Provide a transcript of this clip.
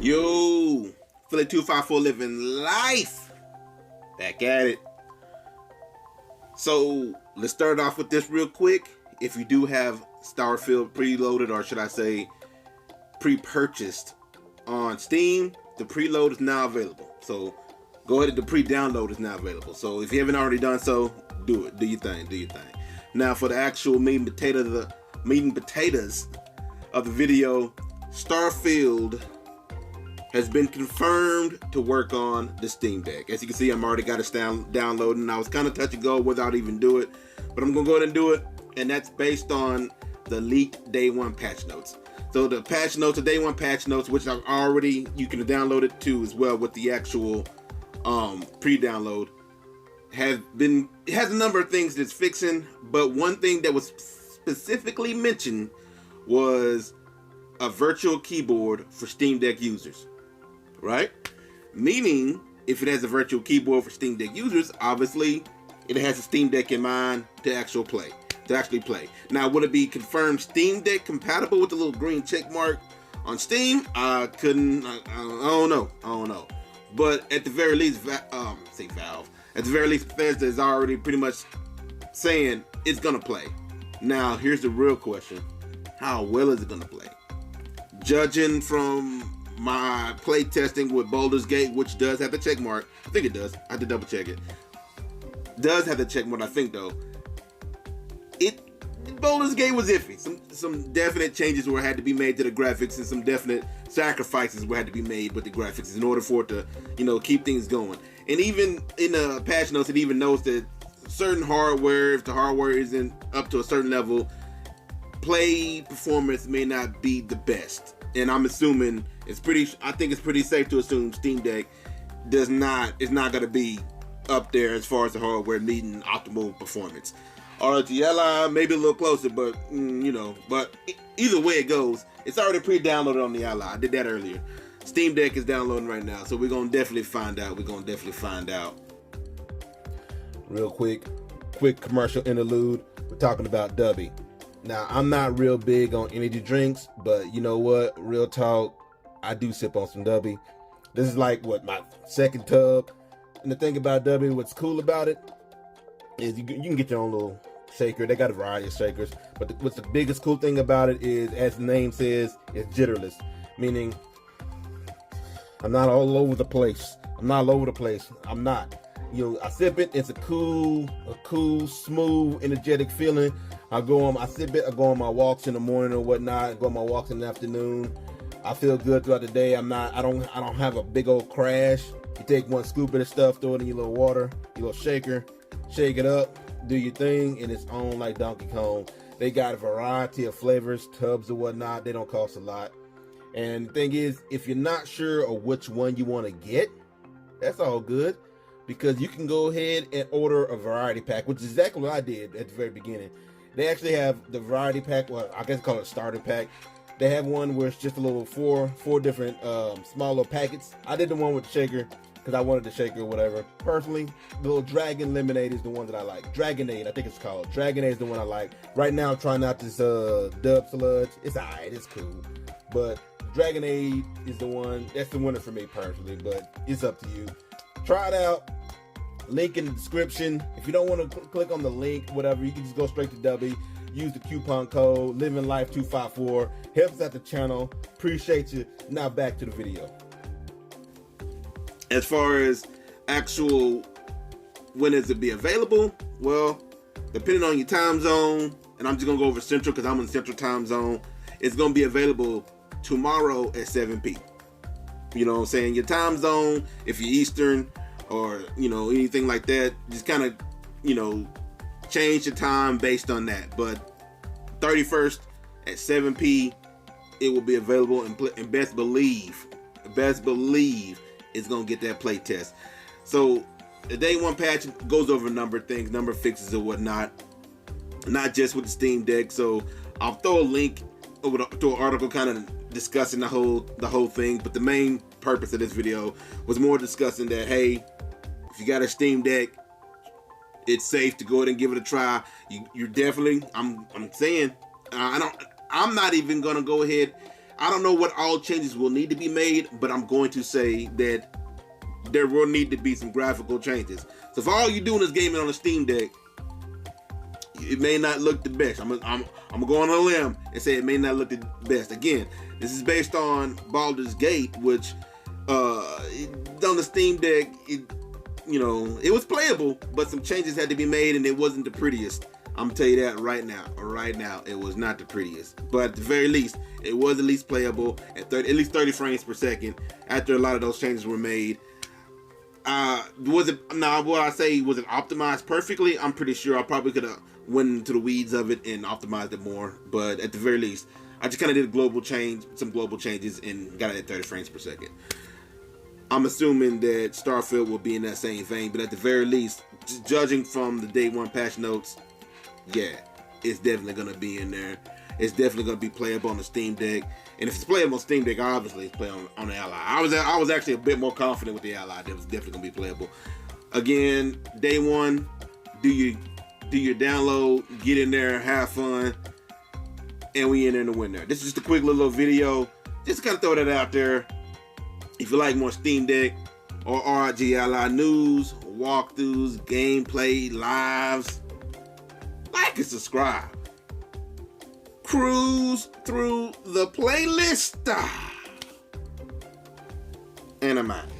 Yo, Philly 254 living life. Back at it. So let's start off with this real quick. If you do have Starfield preloaded, or should I say pre-purchased on Steam, the preload is now available. So go ahead, the pre-download is now available. So if you haven't already done so, do it. Do your thing. Do your thing. Now for the actual meat and potatoes of the video, Starfield has been confirmed to work on the Steam Deck. As you can see, I'm already got it downloading. I was kind of touch and go without even do it, but I'm gonna go ahead and do it, and that's based on the leaked day one patch notes. So the patch notes, the day one patch notes, which I've already, you can download it too as well with the actual pre-download, it has a number of things that's fixing, but one thing that was specifically mentioned was a virtual keyboard for Steam Deck users. Right? Meaning, if it has a virtual keyboard for Steam Deck users, obviously it has a Steam Deck in mind to actually play. Now, would it be confirmed Steam Deck compatible with the little green check mark on Steam? I don't know. But at the very least, Valve. At the very least, Bethesda is already pretty much saying it's gonna play. Now, here's the real question: how well is it gonna play? Judging from my play testing with Baldur's Gate, which does have the check mark. I think it does. I had to double check it. Does have the check mark, I think, though. Baldur's Gate was iffy. Some definite changes had to be made to the graphics, and some definite sacrifices had to be made with the graphics in order for it to, keep things going. And even in the patch notes, it even notes that certain hardware, if the hardware isn't up to a certain level, play performance may not be the best. And I'm assuming I think it's pretty safe to assume Steam Deck is not going to be up there as far as the hardware meeting optimal performance. RTL maybe a little closer, but but either way it goes, it's already pre-downloaded on the Ally. I did that earlier. Steam Deck is downloading right now, so we're gonna definitely find out. Real quick commercial interlude. We're talking about Dubby. Now, I'm not real big on energy drinks, but you know what? Real talk, I do sip on some Dubby. This is like, my second tub. And the thing about Dubby, what's cool about it, is you can get your own little shaker. They got a variety of shakers. But what's the biggest cool thing about it is, as the name says, it's jitterless. Meaning, I'm not all over the place. I'm not. I sip it. It's a cool, smooth, energetic feeling. I sip it. I go on my walks in the morning or whatnot. I go on my walks in the afternoon. I feel good throughout the day. I don't have a big old crash. You take one scoop of the stuff, throw it in your little water, your little shaker, shake it up, do your thing, and it's on like Donkey Kong. They got a variety of flavors, tubs or whatnot. They don't cost a lot. And the thing is, if you're not sure of which one you want to get, that's all good. Because you can go ahead and order a variety pack, which is exactly what I did at the very beginning. They actually have the variety pack, well, I guess call it a starter pack. They have one where it's just a little four different small little packets. I did the one with the shaker because I wanted the shaker or whatever. Personally, the little Dragon Lemonade is the one that I like. Dragonade, I think it's called. Dragonade is the one I like. Right now, I'm trying out this Dub Sludge. It's alright, it's cool. But Dragonade is the one, that's the winner for me personally, but it's up to you. Try it out. Link in the description. If you don't want to click on the link, whatever, you can just go straight to Dubby. Use the coupon code LivingLife254. Helps out the channel. Appreciate you. Now back to the video. As far as actual when is it be available, well, depending on your time zone, and I'm just gonna go over Central because I'm in Central time zone. It's gonna be available tomorrow at 7 p. You know what I'm saying? Your time zone, if you're Eastern or, anything like that, just kind of, change the time based on that. But 31st at 7 p, it will be available, and best believe it's going to get that play test. So the day one patch goes over a number of things, number of fixes and whatnot, not just with the Steam Deck. So I'll throw a link over to an article kind of discussing the whole thing, but the main purpose of this video was more discussing that, hey, if you got a Steam Deck, it's safe to go ahead and give it a try. You're definitely, I'm saying, I'm not even gonna go ahead I don't know what all changes will need to be made, but I'm going to say that there will need to be some graphical changes. So if all you're doing is gaming on a Steam Deck, it may not look the best. I'm gonna go on a limb and say it may not look the best. Again, this is based on Baldur's Gate, which on the Steam Deck, it was playable, but some changes had to be made, and it wasn't the prettiest. I'm gonna tell you that right now. Right now, it was not the prettiest, but at the very least, it was at least playable at least 30 frames per second. After a lot of those changes were made, was it optimized perfectly? I'm pretty sure I probably could have went into the weeds of it and optimized it more, but at the very least, I just kind of did some global changes, and got it at 30 frames per second. I'm assuming that Starfield will be in that same vein, but at the very least, judging from the day one patch notes, yeah, it's definitely going to be in there. It's definitely going to be playable on the Steam Deck. And if it's playable on Steam Deck, obviously it's playable on the Ally. I was actually a bit more confident with the Ally. That was definitely going to be playable. Again, day one, do your download, get in there, have fun, and we in there to win there. This is just a quick little video. Just kind of throw that out there. If you like more Steam Deck or ROG Ally news, walkthroughs, gameplay, lives, like and subscribe. Cruise through the playlist. And I'm out.